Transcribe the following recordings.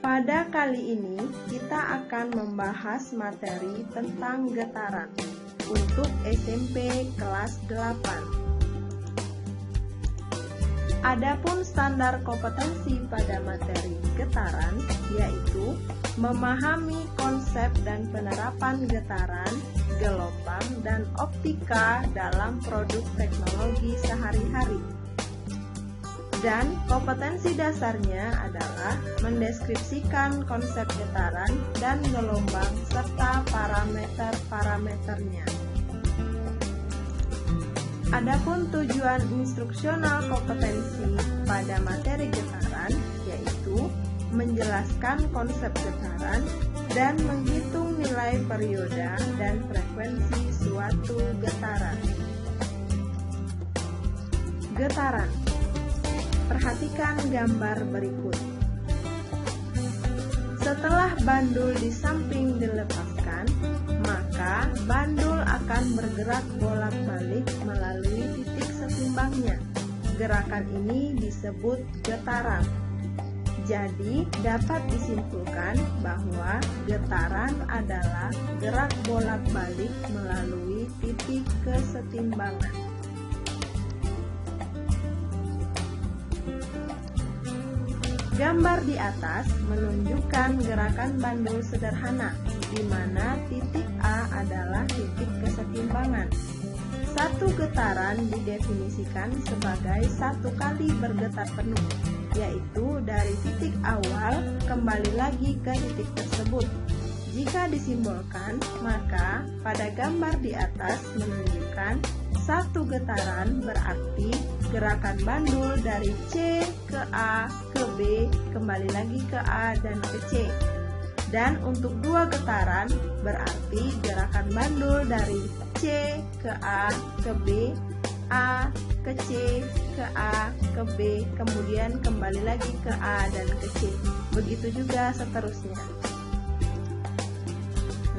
Pada kali ini kita akan membahas materi tentang getaran untuk SMP kelas 8. Adapun standar kompetensi pada materi getaran yaitu memahami konsep dan penerapan getaran, gelombang, dan optika dalam produk teknologi sehari-hari. Dan kompetensi dasarnya adalah mendeskripsikan konsep getaran dan gelombang serta parameter-parameternya. Adapun tujuan instruksional kompetensi pada materi getaran yaitu menjelaskan konsep getaran dan menghitung nilai perioda dan frekuensi suatu getaran. Getaran. Perhatikan gambar berikut. Setelah bandul di samping dilepaskan, maka bandul akan bergerak bolak-balik melalui titik setimbangnya. Gerakan ini disebut getaran. Jadi, dapat disimpulkan bahwa getaran adalah gerak bolak-balik melalui titik kesetimbangan. Gambar di atas menunjukkan gerakan bandul sederhana, di mana titik A adalah titik kesetimbangan. Satu getaran didefinisikan sebagai satu kali bergetar penuh, yaitu dari titik awal kembali lagi ke titik tersebut. Jika disimbolkan, maka pada gambar di atas menunjukkan satu getaran berarti gerakan bandul dari C ke A ke B kembali lagi ke A dan ke C. Dan untuk dua getaran berarti gerakan bandul dari C ke A ke B, A ke C ke A ke B, kemudian kembali lagi ke A dan ke C. Begitu juga seterusnya.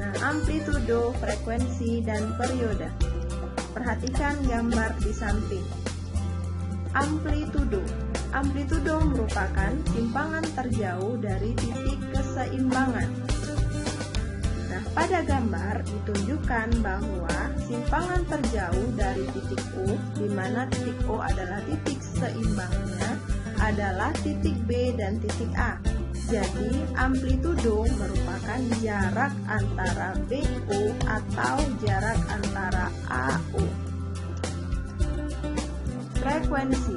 Nah, amplitudo, frekuensi, dan perioda. Perhatikan gambar di samping. Amplitudo. Amplitudo merupakan simpangan terjauh dari titik keseimbangan. Nah, pada gambar ditunjukkan bahwa simpangan terjauh dari titik O, di mana titik O adalah titik seimbangnya, adalah titik B dan titik A. Jadi, amplitudo merupakan jarak antara BO atau jarak antara AO. Frekuensi.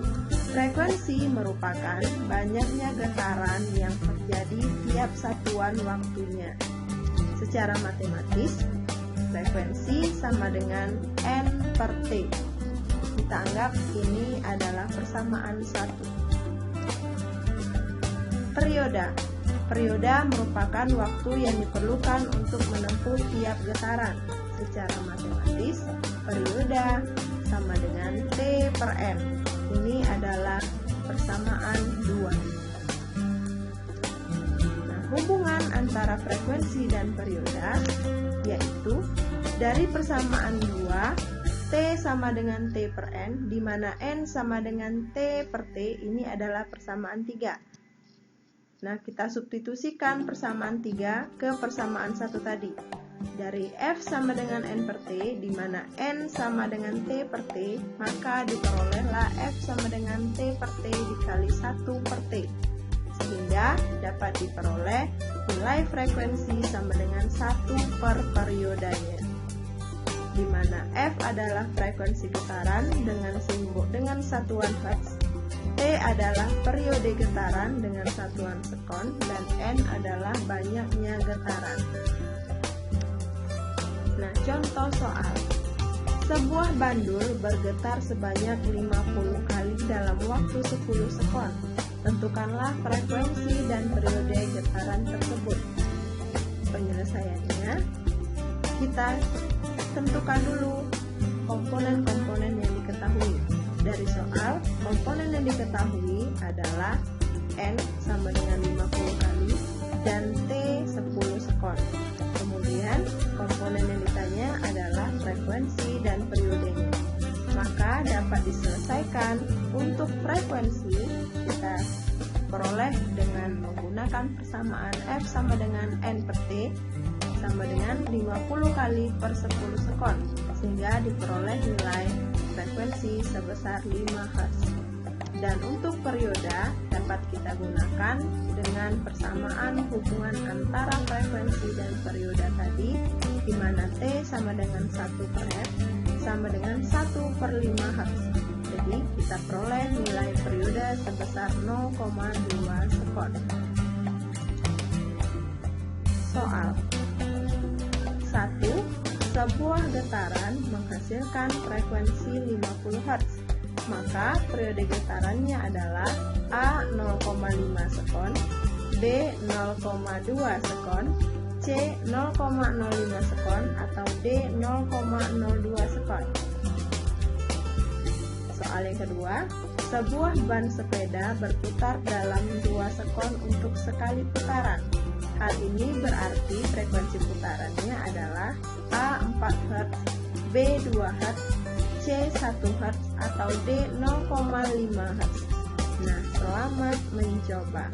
Frekuensi merupakan banyaknya getaran yang terjadi tiap satuan waktunya. Secara matematis, frekuensi sama dengan N per T. Kita anggap ini adalah persamaan 1. Perioda. Perioda merupakan waktu yang diperlukan untuk menempuh tiap getaran. Secara matematis, perioda sama dengan T per N. Ini adalah persamaan 2. Nah, hubungan antara frekuensi dan perioda yaitu dari persamaan 2, T sama dengan T per N, di mana N sama dengan T per T, ini adalah persamaan 3. Nah, kita substitusikan persamaan 3 ke persamaan 1 tadi. Dari F sama dengan N per T, di mana N sama dengan T per T, maka diperolehlah F sama dengan T per T dikali 1 per T. Sehingga dapat diperoleh nilai frekuensi sama dengan 1 per periodanya. Di mana F adalah frekuensi getaran dengan satuan Hertz, T adalah periode getaran dengan satuan sekon, dan N adalah banyaknya getaran. Nah, contoh soal. Sebuah bandul bergetar sebanyak 50 kali dalam waktu 10 sekon. Tentukanlah frekuensi dan periode getaran tersebut. Penyelesaiannya, kita tentukan dulu komponen-komponen yang diketahui. Dari soal, komponen yang diketahui adalah N sama dengan 50 kali dan T 10 sekon. Kemudian, komponen yang ditanya adalah frekuensi dan periodenya. Maka dapat diselesaikan. Untuk frekuensi kita peroleh dengan menggunakan menggunakan persamaan F sama dengan N per T sama dengan 50 kali per 10 sekon, sehingga diperoleh nilai frekuensi sebesar 5 Hz. Dan untuk perioda dapat kita gunakan dengan persamaan hubungan antara frekuensi dan perioda tadi, di mana T sama dengan 1 per F sama dengan 1 per 5 Hz. Jadi kita peroleh nilai periode sebesar 0,2 sekon. Soal 1. Sebuah getaran menghasilkan frekuensi 50 Hz. Maka periode getarannya adalah A 0,5 sekon, B 0,2 sekon, C 0,05 sekon, atau D 0,02 sekon. Soal yang kedua, sebuah ban sepeda berputar dalam 2 sekon untuk sekali putaran. Hal ini berarti frekuensi putarannya adalah A 4 Hz, B 2 Hz, C 1 Hz, atau D 0,5 Hz. Nah, selamat mencoba.